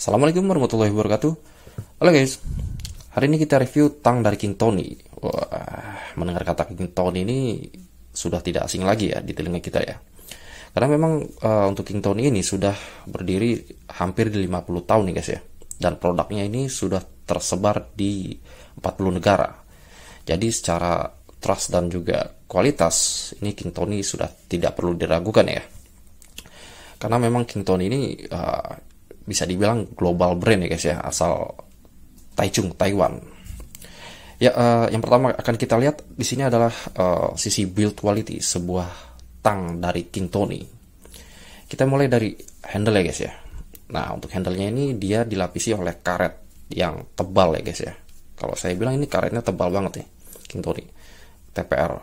Assalamualaikum warahmatullahi wabarakatuh. Halo guys, hari ini kita review tang dari King Tony. Wah, mendengar kata King Tony ini sudah tidak asing lagi ya di telinga kita ya. Karena memang untuk King Tony ini sudah berdiri hampir di 50 tahun nih guys ya. Dan produknya ini sudah tersebar di 40 negara. Jadi secara trust dan juga kualitas ini King Tony sudah tidak perlu diragukan ya. Karena memang King Tony ini bisa dibilang global brand ya guys ya, asal Taichung, Taiwan. Ya, yang pertama akan kita lihat di sini adalah sisi build quality sebuah tang dari King Tony. Kita mulai dari handle ya guys ya. Nah, untuk handle-nya ini dia dilapisi oleh karet yang tebal ya guys ya. Kalau saya bilang ini karetnya tebal banget nih, King Tony. TPR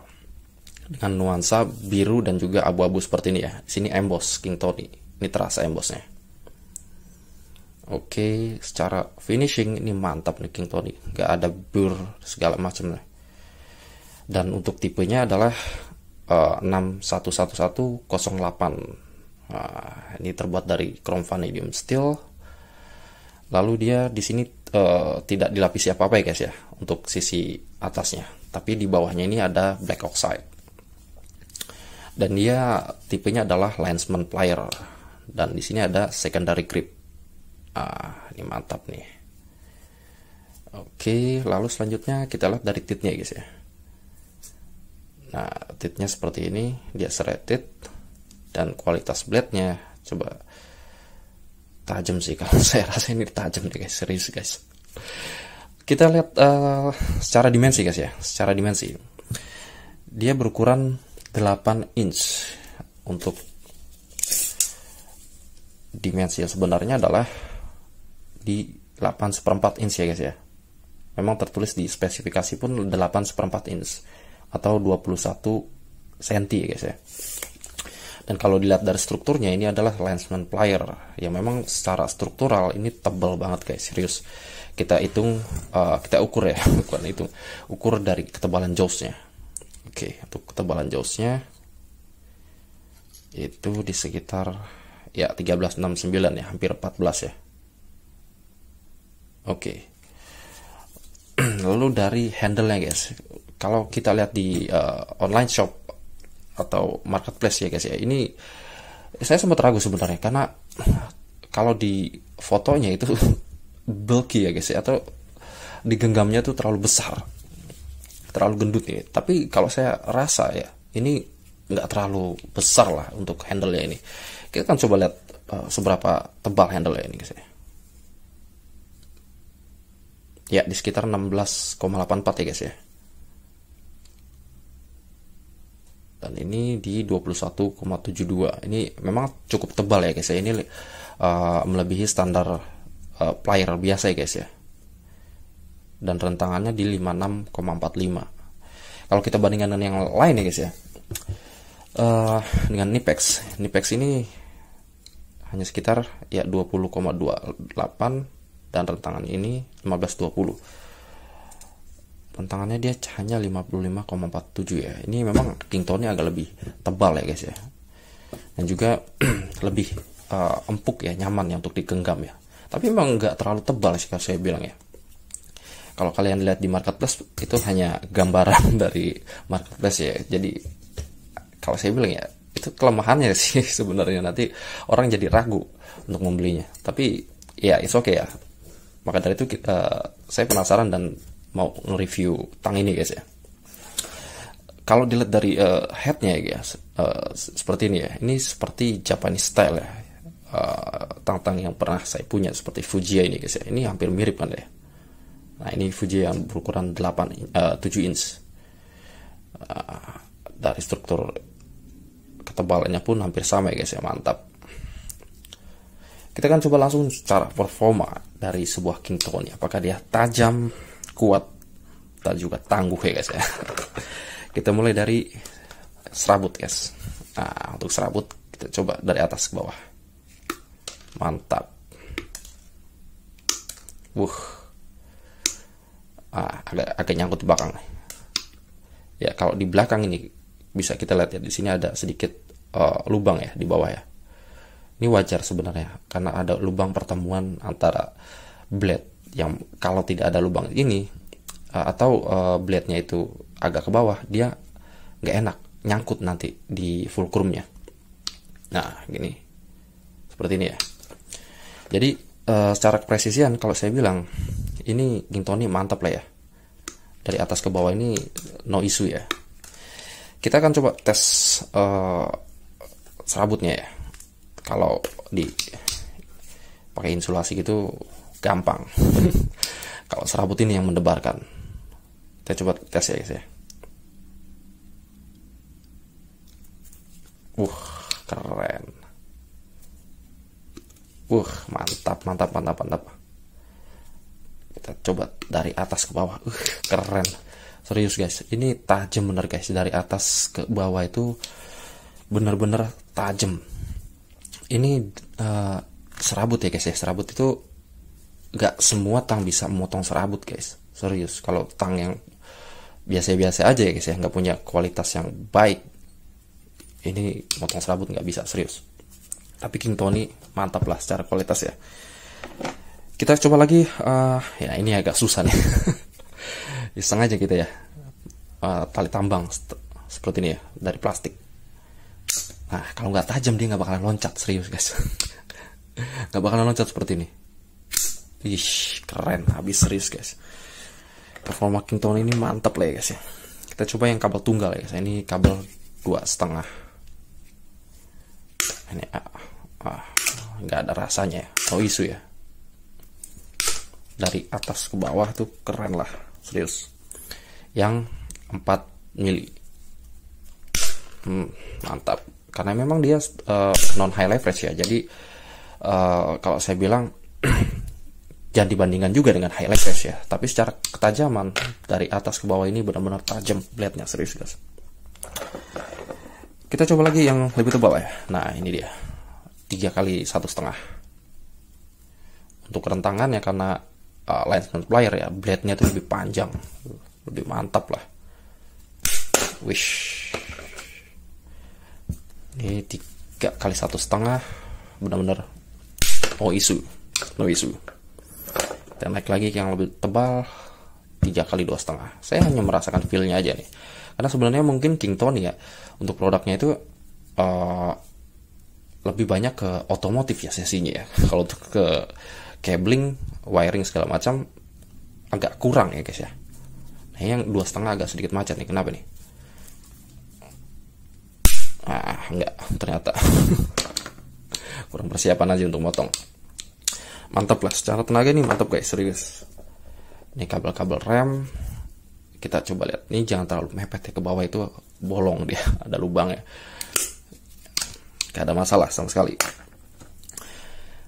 dengan nuansa biru dan juga abu-abu seperti ini ya. Di sini emboss King Tony. Ini terasa embossnya. Oke, secara finishing ini mantap nih King Tony, gak ada bur segala macam nih. Dan untuk tipenya adalah 6111108. Ini terbuat dari chrome vanadium steel. Lalu dia di sini tidak dilapisi apa-apa ya guys ya untuk sisi atasnya, tapi di bawahnya ini ada black oxide. Dan dia tipenya adalah Landsman plier. Dan di sini ada secondary grip. Ini mantap nih. Oke, lalu selanjutnya kita lihat dari titnya guys ya. Nah, titnya seperti ini, dia serrated dan kualitas blade-nya coba tajam sih kalau saya rasa ini tajam nih guys, serius guys. Kita lihat secara dimensi guys ya, secara dimensi. Dia berukuran 8 inch. Untuk dimensi yang sebenarnya adalah di 8/4 inch ya guys ya. Memang tertulis di spesifikasi pun 8/4 inch atau 21 cm ya guys ya. Dan kalau dilihat dari strukturnya, ini adalah Landsman plier yang memang secara struktural ini tebal banget guys, serius. Kita hitung, kita ukur ya, bukan hitung, ukur dari ketebalan jawsnya. Oke, untuk ketebalan jawsnya itu di sekitar ya 1369 ya, hampir 14 ya. Oke. Lalu dari handle-nya guys, kalau kita lihat di online shop atau marketplace ya guys ya, ini saya sempat ragu sebenarnya karena kalau di fotonya itu bulky ya guys ya, atau di genggamnya tuh terlalu besar, terlalu gendut ya. Tapi kalau saya rasa ya ini nggak terlalu besar lah untuk handle-nya ini. Kita kan coba lihat seberapa tebal handle-nya ini guys ya. Ya, di sekitar 16,84 ya guys ya. Dan ini di 21,72. Ini memang cukup tebal ya guys ya. Ini melebihi standar plier biasa ya guys ya. Dan rentangannya di 56,45. Kalau kita bandingkan dengan yang lain ya guys ya, dengan Knipex ini hanya sekitar ya 20,28 dan rentangan ini 1520. Rentangannya dia hanya 55,47 ya. Ini memang King Tony agak lebih tebal ya guys ya. Dan juga lebih empuk ya, nyaman ya untuk digenggam ya. Tapi memang nggak terlalu tebal sih kalau saya bilang ya. Kalau kalian lihat di marketplace itu hanya gambaran dari marketplace ya. Jadi kalau saya bilang ya, itu kelemahannya sih sebenarnya, nanti orang jadi ragu untuk membelinya. Tapi ya it's okay ya. Maka dari itu saya penasaran dan mau nge-review tang ini guys ya. Kalau dilihat dari headnya ya guys, seperti ini ya. Ini seperti Japanese style ya. Tang-tang yang pernah saya punya seperti Fujiya ini guys ya. Ini hampir mirip kan ya. Nah, ini Fujiya yang berukuran 7 inch. Dari struktur ketebalannya pun hampir sama ya guys ya, mantap. Kita kan coba langsung secara performa dari sebuah King Tony. Apakah dia tajam, kuat, dan juga tangguh ya guys ya. Kita mulai dari serabut guys. Nah, untuk serabut kita coba dari atas ke bawah. Mantap. Agak nyangkut di belakang. Ya, kalau di belakang ini bisa kita lihat ya, di sini ada sedikit lubang ya di bawah ya. Ini wajar sebenarnya karena ada lubang pertemuan antara blade yang kalau tidak ada lubang ini atau blade-nya itu agak ke bawah, dia nggak enak nyangkut nanti di fulcrumnya. Nah gini, seperti ini ya. Jadi secara kepresisian kalau saya bilang ini King Tony mantap lah ya, dari atas ke bawah ini no issue ya. Kita akan coba tes serabutnya ya. Kalau di pakai insulasi gitu gampang. Kalau serabut ini yang mendebarkan. Kita coba tes ya guys ya. Keren. Mantap. Kita coba dari atas ke bawah. Keren. Serius guys, ini tajam bener guys. Dari atas ke bawah itu bener-bener tajam. Ini serabut ya guys ya. Serabut itu gak semua tang bisa memotong serabut guys. Serius, kalau tang yang biasa-biasa aja ya guys ya, gak punya kualitas yang baik, ini motong serabut gak bisa, serius. Tapi King Tony mantap lah secara kualitas ya. Kita coba lagi, ya ini agak susah nih. Iseng aja kita ya, tali tambang seperti ini ya, dari plastik. Nah kalau nggak tajam dia nggak bakalan loncat, serius guys. Nggak bakalan loncat seperti ini. Ih keren, habis serius guys. Performa King Tony ini mantap lah ya guys ya. Kita coba yang kabel tunggal ya guys. Ini kabel 2,5. Ini nggak ada rasanya ya, no isu ya. Dari atas ke bawah tuh keren lah, serius. Yang 4 mili, mantap. Karena memang dia non high leverage ya. Jadi kalau saya bilang jangan dibandingkan juga dengan high leverage ya. Tapi secara ketajaman dari atas ke bawah ini benar-benar tajam blade-nya, serius guys. Kita coba lagi yang lebih tebal ya. Nah ini dia 3 kali 1,5. Untuk kerentangannya karena lens multiplier ya, blade-nya itu lebih panjang, lebih mantap lah. Wish. Ini 3 kali 1,5 benar-benar no isu. Dan naik lagi yang lebih tebal 3 kali 2,5. Saya hanya merasakan feel-nya aja nih. Karena sebenarnya mungkin King Tony ya untuk produknya itu lebih banyak ke otomotif ya sesinya ya. Kalau untuk ke cabling, wiring segala macam agak kurang ya guys ya. Nah yang 2,5 agak sedikit macet nih. Kenapa nih? Enggak, ternyata kurang persiapan aja untuk motong. Mantap lah, secara tenaga ini mantap guys, serius. Ini kabel-kabel rem. Kita coba lihat, ini jangan terlalu mepet ya, ke bawah itu bolong dia, ada lubangnya. Gak ada masalah sama sekali.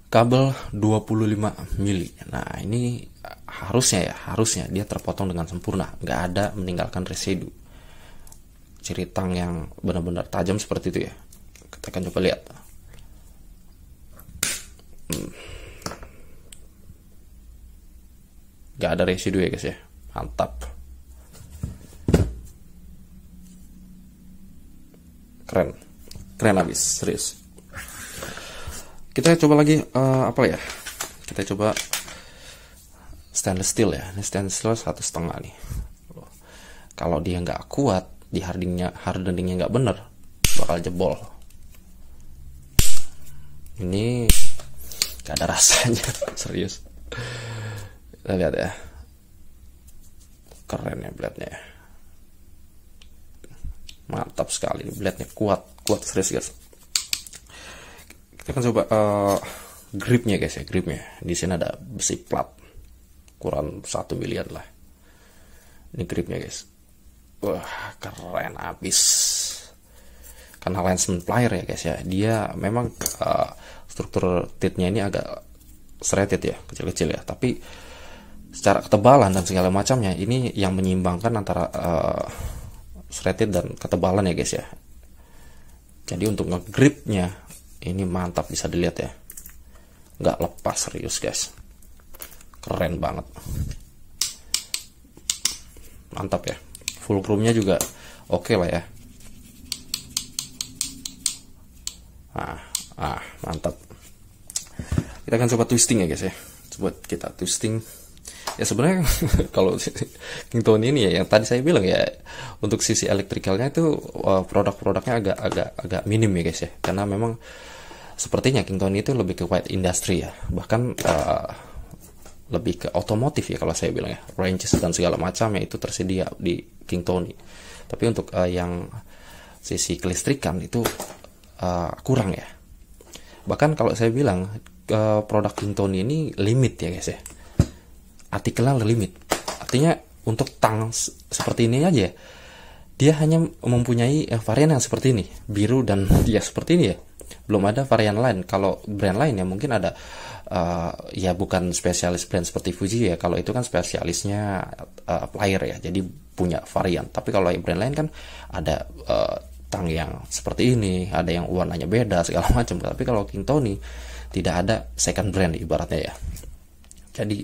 Kabel 25 mili. Nah ini harusnya dia terpotong dengan sempurna, nggak ada meninggalkan residu. Ciri tang yang benar-benar tajam seperti itu ya. Kita akan coba lihat. Nggak ada residu ya guys ya, mantap. Keren habis, serius. Kita coba lagi apa ya? Kita coba stainless steel ya. Ini stainless steel 1,5 nih. Kalau dia nggak kuat, di hardeningnya nggak bener, bakal jebol. Ini nggak ada rasanya, serius. Kita lihat ya, keren ya blade-nya. Mantap sekali, blade-nya kuat serius guys. Kita akan coba gripnya guys ya, gripnya. Di sini ada besi plat ukuran 1 miliar lah. Ini gripnya guys. Wah keren abis. Karena lens multiplier ya guys ya, dia memang struktur titnya ini agak serrated ya, kecil-kecil ya. Tapi secara ketebalan dan segala macamnya ini yang menyeimbangkan antara serrated dan ketebalan ya guys ya. Jadi untuk ngegripnya ini mantap, bisa dilihat ya, nggak lepas, serius guys, keren banget, mantap ya. Fulcrumnya juga oke lah ya. Mantap. Kita akan coba twisting ya guys ya. Coba kita twisting. Ya sebenarnya kalau King Tony ini ya yang tadi saya bilang ya, untuk sisi elektrikalnya itu produk-produknya agak minim ya guys ya, karena memang sepertinya King Tony itu lebih ke white industry ya, bahkan lebih ke otomotif ya kalau saya bilang ya, ranges dan segala macamnya itu tersedia di King Tony. Tapi untuk yang sisi kelistrikan itu kurang ya. Bahkan kalau saya bilang produk King Tony ini limit ya guys ya, artikelnya limit. Artinya untuk tang seperti ini aja dia hanya mempunyai varian yang seperti ini, biru dan dia seperti ini ya, belum ada varian lain. Kalau brand lain ya mungkin ada, ya bukan spesialis brand seperti Fuji ya, kalau itu kan spesialisnya player ya, jadi punya varian. Tapi kalau brand lain kan ada tang yang seperti ini, ada yang warnanya beda segala macam. Tapi kalau King Tony tidak ada second brand ibaratnya ya. Jadi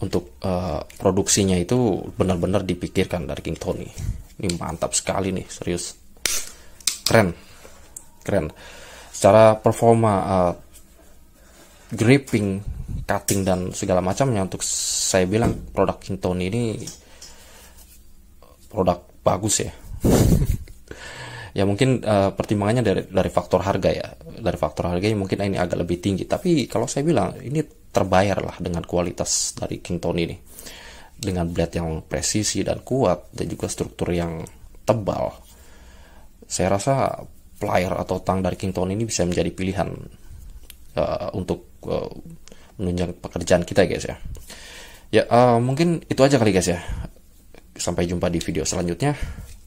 untuk produksinya itu benar-benar dipikirkan dari King Tony. Ini mantap sekali nih, serius, keren. Secara performa, gripping, cutting dan segala macamnya, untuk saya bilang produk King Tony ini produk bagus ya. Ya mungkin pertimbangannya dari faktor harga ya. Dari faktor harganya mungkin ini agak lebih tinggi. Tapi kalau saya bilang ini terbayar lah dengan kualitas dari King Tony ini. Dengan blade yang presisi dan kuat dan juga struktur yang tebal. Saya rasa plier atau tang dari King Tony ini bisa menjadi pilihan untuk menunjang pekerjaan kita guys ya. Ya mungkin itu aja kali guys ya. Sampai jumpa di video selanjutnya.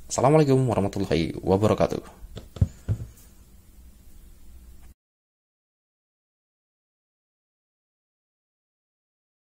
Assalamualaikum warahmatullahi wabarakatuh.